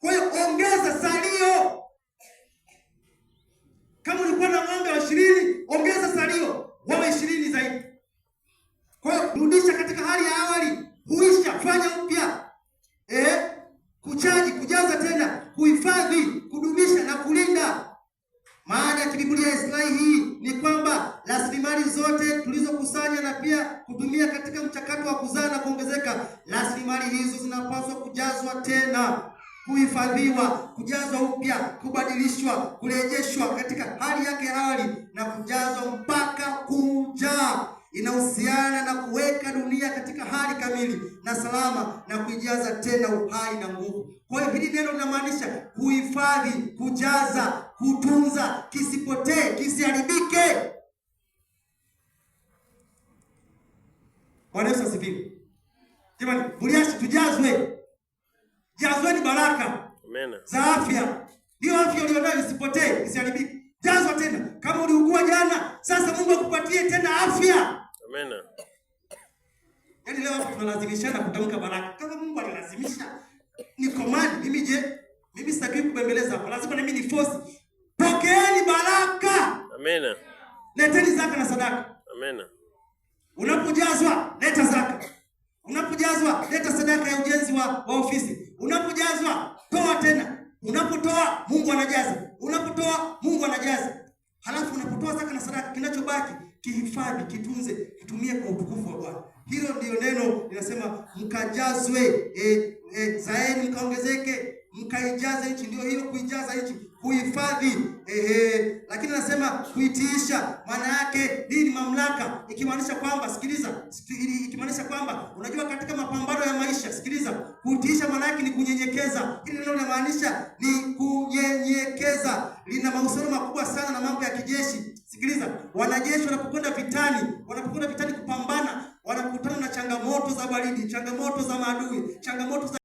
Kwa hiyo ongeza salio. Kama ulikuwa na ng'ombe wa 20, ongeza salio wawe 20 zaidi. Kwa hiyo rudisha katika hali ya awali, huisha, fanya upya. Kuchaji, kujaza tena, kuhifadhi, kudumisha na kulinda. Maana ya Biblia islahi hii ni kwamba rasilimali zote tulizokusanya na pia kutumia katika mchakato wa kuzaa na kuongezeka, rasilimali hizo zinapaswa kujazwa tena, kuhifadhiwa, kujazwa upya, kubadilishwa, kurejeshwa katika hali yake awali na kujazwa mpaka kujaa. Inahusiana na kuweka dunia katika hali kamili na salama na kuijaza tena uhai na nguvu. Kwa hiyo hili neno linamaanisha kuhifadhi, kujaza, kutunza, kisipotee, kisiharibike. Bwana Yesu asifiwe. Jamani, buliashi tujazwe. Jazweni baraka. Amen. Za afya. Ndio afya ulionayo isipotee, isiharibike. Jazwa tena. Kama uliugua jana, sasa Mungu akupatie tena afya. Amen. Yaani leo tunalazimishana kutamka baraka. Kama Mungu alilazimisha ni command, mimi sitaki kubembeleza hapo. Lazima na mimi ni force. Pokeeni baraka. Amen. Leteni zaka na sadaka. Amen. Unapojazwa, leta zaka. Unapojazwa, leta sadaka ya ujenzi wa ofisi. Unapojazwa, toa tena. Unapotoa, Mungu anajaza. Unapotoa, Mungu anajaza. Halafu unapotoa zaka na sadaka, kinachobaki kihifadhi, kitunze, kitumie kwa utukufu wa Bwana. Hilo ndio neno linasema mkajazwe, zaeni mkaongezeke, mkaijaze nchi. Ndio hilo kuijaza nchi, kuhifadhi. Lakini anasema kuitiisha, maana yake hii ni mamlaka, ikimaanisha kwamba ikimaanisha kwamba unajua katika mapambano ya maisha, sikiliza, kuitiisha maana yake ni kunyenyekeza. Hili neno linamaanisha ni kunyenyekeza. Lina mahusiano makubwa sana na mambo ya kijeshi. Sikiliza, wanajeshi wanapokwenda vitani kupambana, wanakutana na changamoto za baridi, changamoto za maadui, changamoto za